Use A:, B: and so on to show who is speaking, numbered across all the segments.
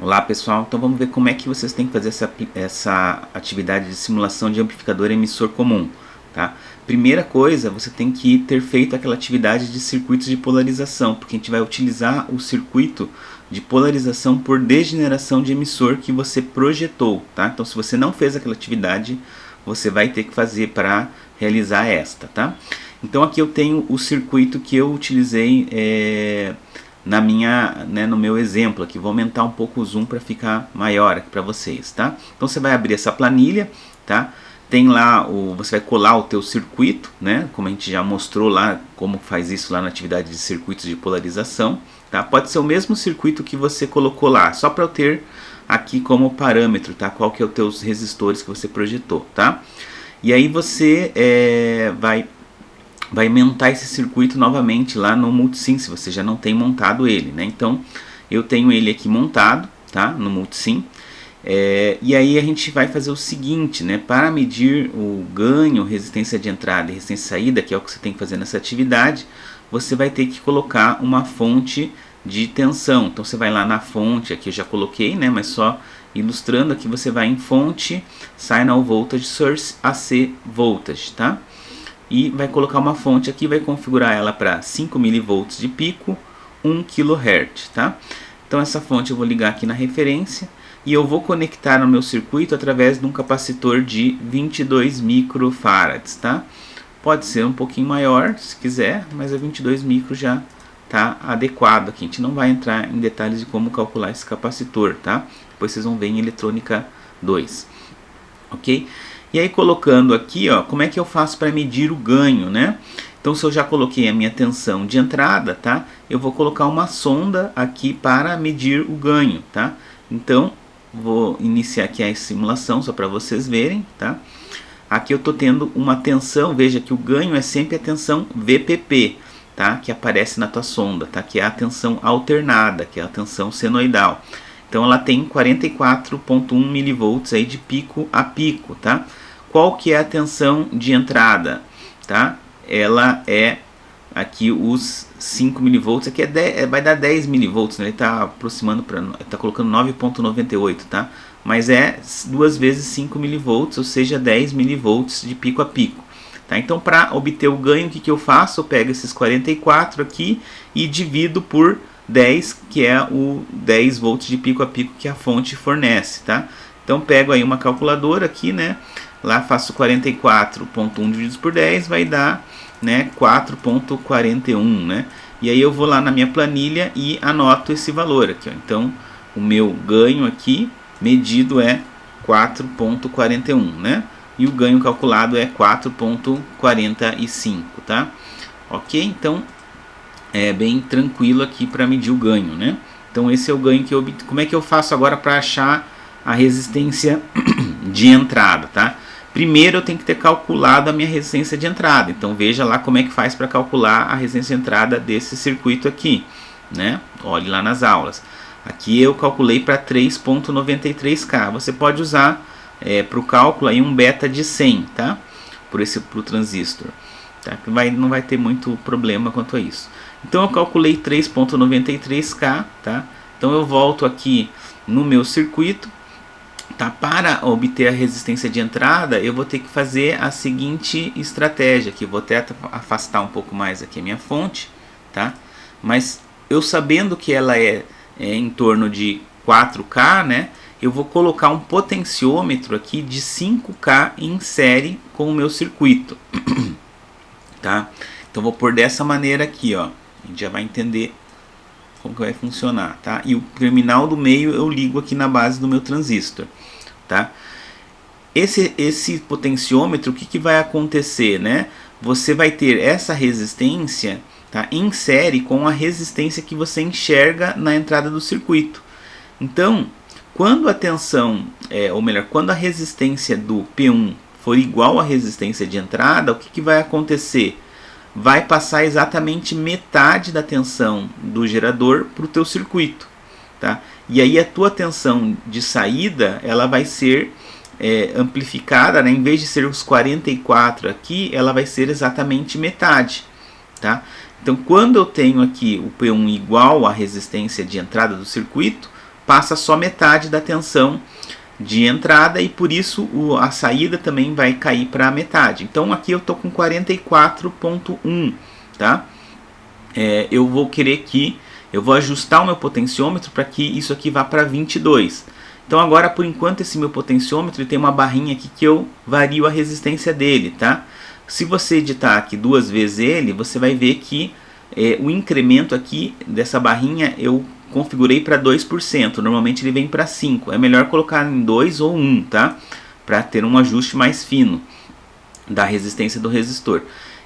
A: Olá pessoal, então vamos ver como é que vocês têm que fazer essa atividade de simulação de amplificador emissor comum. Tá? Primeira coisa, você tem que ter feito aquela atividade de circuitos de polarização, porque a gente vai utilizar o circuito de polarização por degeneração de emissor que você projetou. Tá? Então se você não fez aquela atividade, você vai ter que fazer para realizar esta. Tá? Então aqui eu tenho o circuito que eu utilizei no meu exemplo aqui. Vou aumentar um pouco o zoom para ficar maior aqui para vocês, tá? Então você vai abrir essa planilha, tá? Tem lá você vai colar o teu circuito, né? Como a gente já mostrou lá como faz isso lá na atividade de circuitos de polarização, tá? Pode ser o mesmo circuito que você colocou lá, só para eu ter aqui como parâmetro, tá? Qual que é os teus resistores que você projetou, tá? E aí você vai montar esse circuito novamente lá no Multisim, se você já não tem montado ele, né? Então eu tenho ele aqui montado, tá? No Multisim. E aí a gente vai fazer o seguinte, né? Para medir o ganho, resistência de entrada e resistência de saída, que é o que você tem que fazer nessa atividade, você vai ter que colocar uma fonte de tensão. Então você vai lá na fonte, aqui eu já coloquei, né? Mas só ilustrando aqui, você vai em fonte, Signal Voltage Source AC Voltage, tá? E vai colocar uma fonte aqui, vai configurar ela para 5 mV de pico, 1 kHz, tá? Então essa fonte eu vou ligar aqui na referência e eu vou conectar no meu circuito através de um capacitor de 22 microfarads, tá? Pode ser um pouquinho maior, se quiser, mas a 22 micro já tá adequado aqui. A gente não vai entrar em detalhes de como calcular esse capacitor, tá? Depois vocês vão ver em eletrônica 2, ok? E aí colocando aqui, ó, como é que eu faço para medir o ganho, né? Então se eu já coloquei a minha tensão de entrada, tá? Eu vou colocar uma sonda aqui para medir o ganho, tá? Então vou iniciar aqui a simulação só para vocês verem, tá? Aqui eu estou tendo uma tensão, veja que o ganho é sempre a tensão VPP, tá? Que aparece na tua sonda, tá? Que é a tensão alternada, que é a tensão senoidal. Então ela tem 44.1 mV aí de pico a pico, tá? Qual que é a tensão de entrada, tá? Ela é aqui os 5 mV, aqui vai dar 10 mV, né? Ele está aproximando para, está colocando 9.98, tá? Mas é 2 vezes 5 mV, ou seja, 10 mV de pico a pico. Tá? Então para obter o ganho, o que eu faço? Eu pego esses 44 aqui e divido por 10, que é o 10 volts de pico a pico que a fonte fornece, tá? Então pego aí uma calculadora aqui, né? Lá faço 44.1 dividido por 10, vai dar, né, 4.41, né? E aí eu vou lá na minha planilha e anoto esse valor aqui, ó. Então o meu ganho aqui medido é 4.41, né? E o ganho calculado é 4.45, tá? Ok? Então é bem tranquilo aqui para medir o ganho, né? Então esse é o ganho que eu obtive. Como é que eu faço agora para achar a resistência de entrada, tá? Primeiro eu tenho que ter calculado a minha resistência de entrada. Então veja lá como é que faz para calcular a resistência de entrada desse circuito aqui, né? Olhe lá nas aulas. Aqui eu calculei para 3.93K. Você pode usar para o cálculo aí um beta de 100, tá? Pro transistor. Tá? Não vai ter muito problema quanto a isso. Então eu calculei 3.93K, tá? Então eu volto aqui no meu circuito, tá? Para obter a resistência de entrada, eu vou ter que fazer a seguinte estratégia aqui. Vou até afastar um pouco mais aqui a minha fonte, tá? Mas eu sabendo que ela é em torno de 4K, né? Eu vou colocar um potenciômetro aqui de 5K em série com o meu circuito. Tá? Então vou pôr dessa maneira aqui, ó. A gente já vai entender como que vai funcionar, tá? E o terminal do meio eu ligo aqui na base do meu transistor, tá? Esse potenciômetro, o que vai acontecer, né? Você vai ter essa resistência, tá, em série com a resistência que você enxerga na entrada do circuito. Então, quando a tensão, ou melhor, quando a resistência do P1 for igual à resistência de entrada, o que vai acontecer? Vai passar exatamente metade da tensão do gerador para o teu circuito, tá? E aí a tua tensão de saída, ela vai ser amplificada, né? Em vez de ser os 44 aqui, ela vai ser exatamente metade, tá? Então quando eu tenho aqui o P1 igual à resistência de entrada do circuito, passa só metade da tensão de entrada e por isso a saída também vai cair para a metade. Então aqui eu estou com 44.1, tá? Eu vou querer que eu vou ajustar o meu potenciômetro para que isso aqui vá para 22. Então agora, por enquanto, esse meu potenciômetro ele tem uma barrinha aqui que eu vario a resistência dele, tá? Se você editar aqui duas vezes ele, você vai ver que o incremento aqui dessa barrinha eu configurei para 2%. Normalmente ele vem para 5%. É melhor colocar em 2 ou 1, tá? Para ter um ajuste mais fino da resistência do resistor.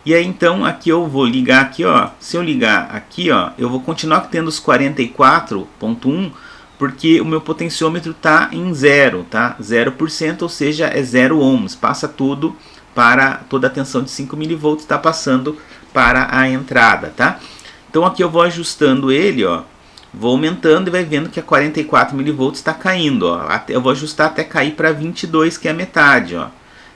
A: E aí então aqui eu vou ligar aqui, ó. Se eu ligar aqui, ó, eu vou continuar tendo os 44.1, porque o meu potenciômetro está em 0, tá? 0%, ou seja, é 0 ohms. Passa tudo para toda a tensão de 5 mV está passando para a entrada, tá? Então aqui eu vou ajustando ele, ó. Vou aumentando e vai vendo que a 44 mV está caindo, ó. Eu vou ajustar até cair para 22, que é a metade, ó.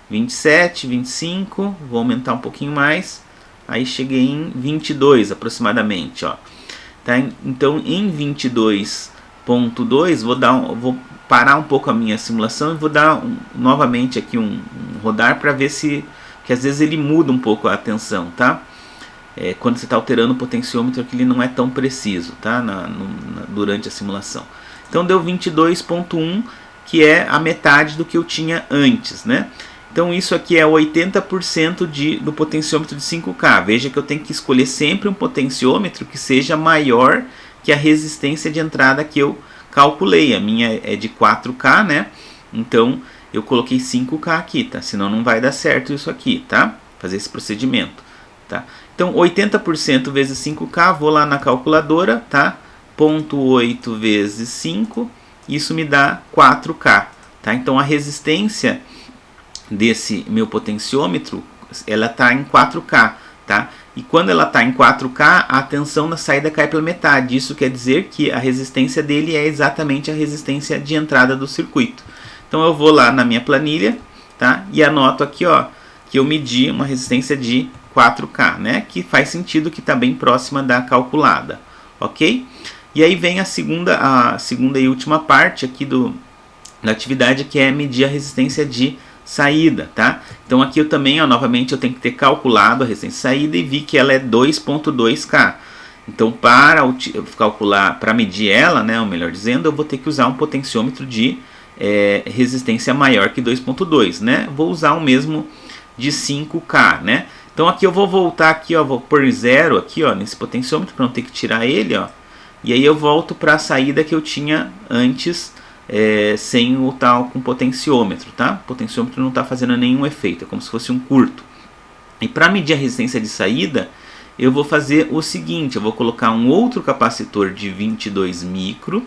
A: 27, 25, vou aumentar um pouquinho mais. Aí cheguei em 22 aproximadamente, ó. Tá? Então em 22.2 vou parar um pouco a minha simulação e vou dar novamente aqui um rodar para ver se, que às vezes ele muda um pouco a tensão, tá? Quando você está alterando o potenciômetro que ele não é tão preciso, tá? Durante a simulação. Então deu 22.1, que é a metade do que eu tinha antes, né? Então isso aqui é 80% do potenciômetro de 5K. Veja que eu tenho que escolher sempre um potenciômetro que seja maior que a resistência de entrada que eu calculei. A minha é de 4K, né? Então eu coloquei 5K aqui, tá? Senão não vai dar certo isso aqui, tá? Fazer esse procedimento, tá? Então 80% vezes 5K, vou lá na calculadora, tá? 0,8 vezes 5, isso me dá 4K, tá? Então a resistência desse meu potenciômetro, ela está em 4K, tá? E quando ela está em 4K, a tensão na saída cai pela metade. Isso quer dizer que a resistência dele é exatamente a resistência de entrada do circuito. Então eu vou lá na minha planilha, tá? E anoto aqui, ó, que eu medi uma resistência de 4K, né? Que faz sentido, que está bem próxima da calculada, ok? E aí vem a segunda e última parte aqui da atividade, que é medir a resistência de saída, tá? Então aqui eu também, ó, novamente eu tenho que ter calculado a resistência de saída e vi que ela é 2.2K. Então para calcular, para medir ela, né, ou melhor dizendo, eu vou ter que usar um potenciômetro de resistência maior que 2.2, né? Vou usar o mesmo de 5K, né? Então aqui eu vou voltar aqui, ó, vou pôr 0 aqui, ó, nesse potenciômetro para não ter que tirar ele, ó. E aí eu volto para a saída que eu tinha antes, sem o tal com potenciômetro, tá? O potenciômetro não está fazendo nenhum efeito, é como se fosse um curto. E para medir a resistência de saída, eu vou fazer o seguinte: eu vou colocar um outro capacitor de 22 micro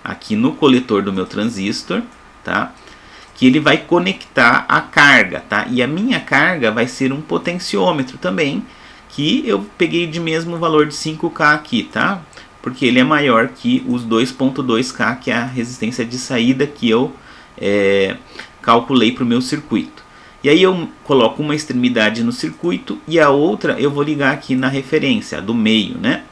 A: aqui no coletor do meu transistor, tá? Que ele vai conectar a carga, tá? E a minha carga vai ser um potenciômetro também, que eu peguei de mesmo valor de 5K aqui, tá? Porque ele é maior que os 2.2K, que é a resistência de saída que eu calculei para o meu circuito. E aí eu coloco uma extremidade no circuito e a outra eu vou ligar aqui na referência, a do meio, né?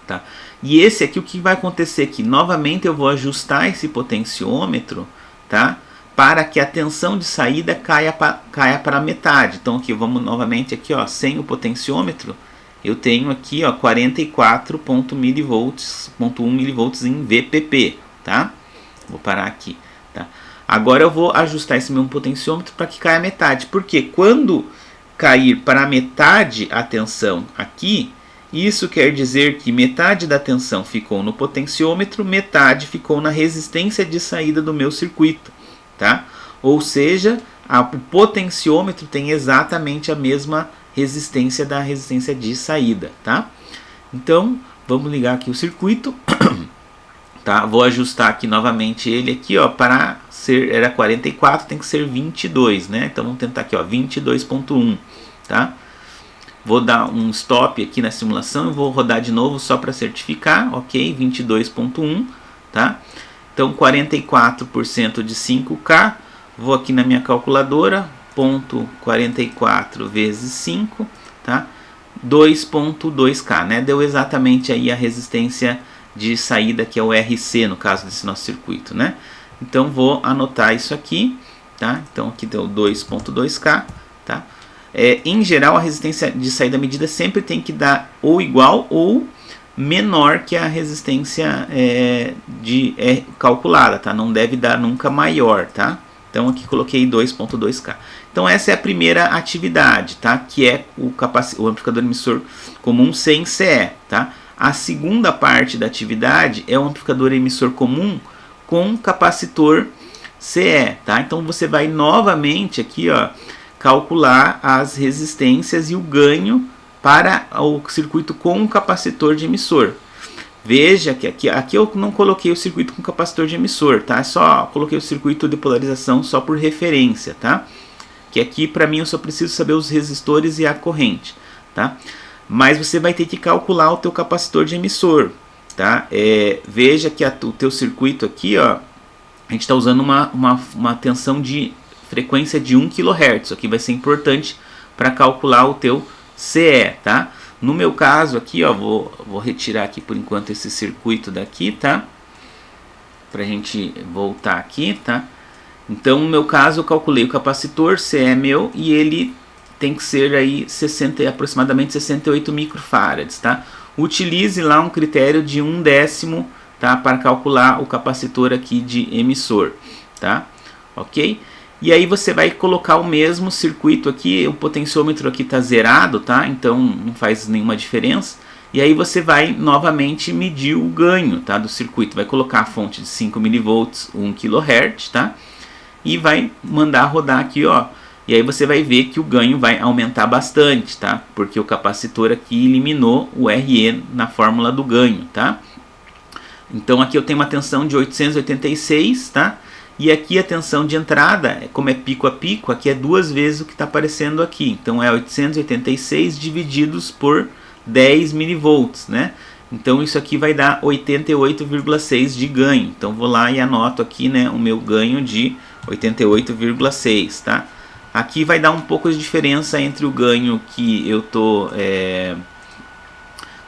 A: Tá? E esse aqui, o que vai acontecer aqui? Novamente eu vou ajustar esse potenciômetro, tá? Para que a tensão de saída caia para a metade. Então aqui vamos novamente aqui, ó, sem o potenciômetro, eu tenho aqui, ó, 44.1 mV em VPP, tá? Vou parar aqui, tá? Agora eu vou ajustar esse meu potenciômetro para que caia a metade. Porque quando cair para a metade a tensão aqui, isso quer dizer que metade da tensão ficou no potenciômetro, metade ficou na resistência de saída do meu circuito, tá? Ou seja, o potenciômetro tem exatamente a mesma resistência da resistência de saída, tá? Então, vamos ligar aqui o circuito, tá? Vou ajustar aqui novamente ele aqui, ó, para ser, era 44, tem que ser 22, né? Então vamos tentar aqui, ó, 22.1, tá? Vou dar um stop aqui na simulação e vou rodar de novo só para certificar, ok? 22.1, tá? Então 44% de 5K, vou aqui na minha calculadora, 0,44 vezes 5, tá? 2.2K, né? Deu exatamente aí a resistência de saída, que é o RC, no caso desse nosso circuito, né? Então vou anotar isso aqui, tá? Então aqui deu 2.2K, tá? Em geral, a resistência de saída medida sempre tem que dar ou igual ou menor que a resistência calculada, tá? Não deve dar nunca maior, tá? Então aqui coloquei 2.2K. Então essa é a primeira atividade, tá? Que é o amplificador emissor comum sem CE, tá? A segunda parte da atividade é o amplificador emissor comum com capacitor CE, tá? Então você vai novamente aqui, ó, calcular as resistências e o ganho para o circuito com o capacitor de emissor. Veja que aqui eu não coloquei o circuito com capacitor de emissor, tá? Só coloquei o circuito de polarização só por referência, tá? Que aqui para mim eu só preciso saber os resistores e a corrente, tá? Mas você vai ter que calcular o teu capacitor de emissor, tá? Veja que o teu circuito aqui, ó, a gente está usando uma tensão de frequência de 1 kHz. Aqui vai ser importante para calcular o teu CE, tá? No meu caso aqui, ó, vou retirar aqui por enquanto esse circuito daqui, tá? Pra gente voltar aqui, tá? Então, no meu caso, eu calculei o capacitor CE meu e ele tem que ser aí aproximadamente 68 microfarads, tá? Utilize lá um critério de 1/10, tá? Para calcular o capacitor aqui de emissor, tá? Ok? E aí você vai colocar o mesmo circuito aqui, o potenciômetro aqui está zerado, tá? Então não faz nenhuma diferença. E aí você vai novamente medir o ganho, tá, do circuito. Vai colocar a fonte de 5 mV, 1 kHz, tá? E vai mandar rodar aqui, ó. E aí você vai ver que o ganho vai aumentar bastante, tá? Porque o capacitor aqui eliminou o RE na fórmula do ganho, tá? Então aqui eu tenho uma tensão de 886, tá? E aqui a tensão de entrada, como é pico a pico, aqui é 2 vezes o que está aparecendo aqui. Então é 886 divididos por 10 mV, né? Então isso aqui vai dar 88,6 de ganho. Então vou lá e anoto aqui, né, o meu ganho de 88,6, tá? Aqui vai dar um pouco de diferença entre o ganho que eu estou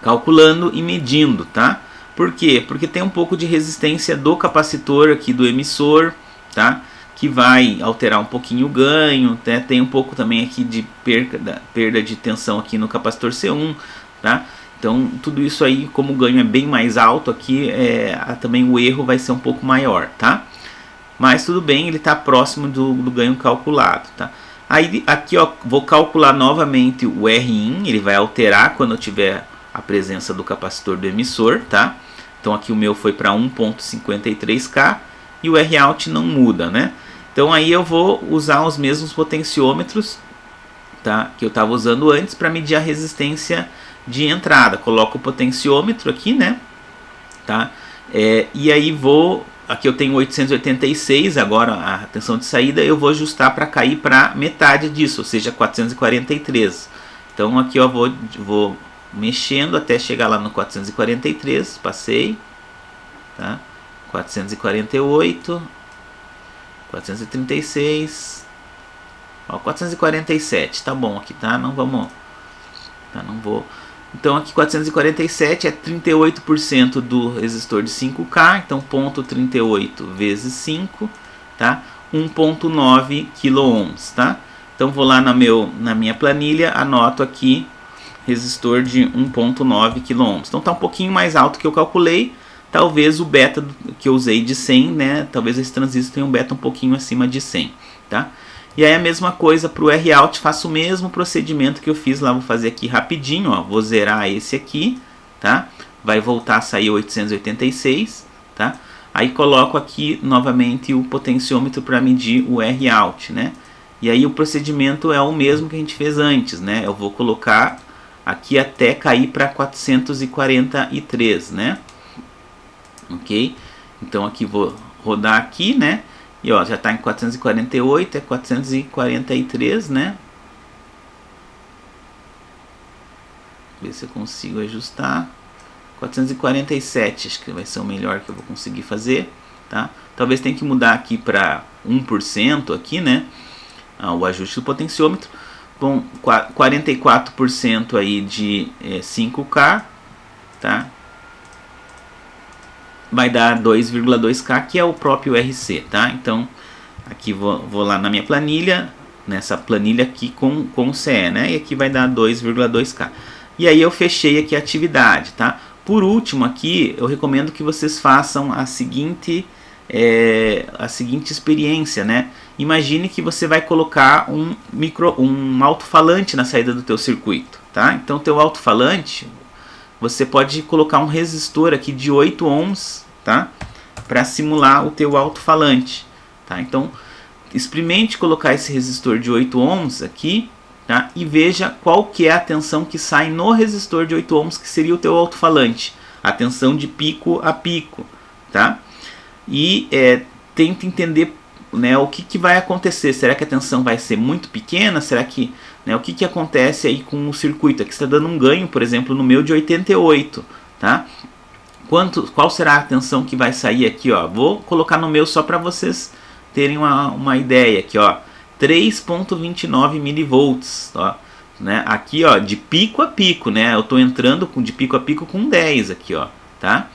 A: calculando e medindo, tá? Por quê? Porque tem um pouco de resistência do capacitor aqui do emissor, tá? Que vai alterar um pouquinho o ganho, né? Tem um pouco também aqui de perda de tensão aqui no capacitor C1, tá? Então tudo isso aí, como o ganho é bem mais alto aqui, também o erro vai ser um pouco maior, tá? Mas tudo bem, ele está próximo do ganho calculado, tá? Aí aqui, ó, vou calcular novamente o Rin, ele vai alterar quando eu tiver a presença do capacitor do emissor, tá? Então aqui o meu foi para 1.53K e o Rout não muda, né? Então aí eu vou usar os mesmos potenciômetros, tá, que eu estava usando antes para medir a resistência de entrada. Coloco o potenciômetro aqui, né? Tá? E aí aqui eu tenho 886, agora a tensão de saída, eu vou ajustar para cair para metade disso, ou seja, 443. Então aqui eu vou mexendo até chegar lá no 443, passei, tá? 448, 436, ó, 447, tá bom aqui, tá? Não vamos, tá? Não vou. Então aqui 447 é 38% do resistor de 5K, então 0.38 vezes 5, tá? 1.9 kΩ, tá? Então vou lá na minha planilha, anoto aqui resistor de 1.9 kΩ. Então está um pouquinho mais alto que eu calculei. Talvez o beta que eu usei de 100, né? Talvez esse transistor tenha um beta um pouquinho acima de 100, tá? E aí a mesma coisa para o Rout, faço o mesmo procedimento que eu fiz lá, vou fazer aqui rapidinho, ó. Vou zerar esse aqui, tá? Vai voltar a sair 886, tá? Aí coloco aqui novamente o potenciômetro para medir o Rout, né? E aí o procedimento é o mesmo que a gente fez antes, né? Eu vou colocar aqui até cair para 443, né? Ok? Então aqui vou rodar aqui, né? E ó, já está em 448, é 443, né? Ver se eu consigo ajustar. 447, acho que vai ser o melhor que eu vou conseguir fazer, tá? Talvez tenha que mudar aqui para 1% aqui, né? O ajuste do potenciômetro. Bom, 44% aí de 5K, tá? vai dar 2,2K, que é o próprio RC, tá? Então, aqui vou lá na minha planilha, nessa planilha aqui com o CE, né? E aqui vai dar 2,2K. E aí eu fechei aqui a atividade, tá? Por último aqui, eu recomendo que vocês façam a seguinte experiência, né? Imagine que você vai colocar um alto-falante na saída do teu circuito, tá? Então, o teu alto-falante, você pode colocar um resistor aqui de 8 ohms, tá? Para simular o teu alto-falante, tá? Então, experimente colocar esse resistor de 8 ohms aqui, tá? E veja qual que é a tensão que sai no resistor de 8 ohms, que seria o teu alto-falante, a tensão de pico a pico, tá? E tenta entender, né, o que vai acontecer. Será que a tensão vai ser muito pequena? Será que, né, o que acontece aí com o circuito? Aqui está dando um ganho, por exemplo, no meu de 88, tá? Qual será a tensão que vai sair aqui, ó? Vou colocar no meu só para vocês terem uma ideia aqui, ó. 3.29 milivolts, ó, né? Aqui, ó, de pico a pico, né? Eu estou entrando de pico a pico com 10 aqui, ó, tá?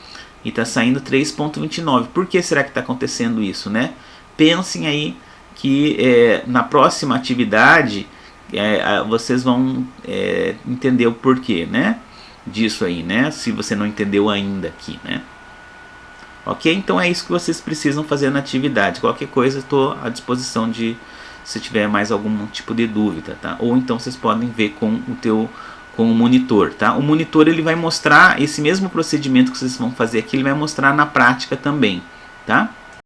A: E está saindo 3.29. Por que será que está acontecendo isso, né? Pensem aí que na próxima atividade vocês vão entender o porquê, né? Disso aí, né? Se você não entendeu ainda aqui, né? Ok? Então é isso que vocês precisam fazer na atividade. Qualquer coisa, estou à disposição se tiver mais algum tipo de dúvida, tá? Ou então vocês podem ver com o monitor, tá? O monitor ele vai mostrar esse mesmo procedimento que vocês vão fazer aqui, ele vai mostrar na prática também, tá?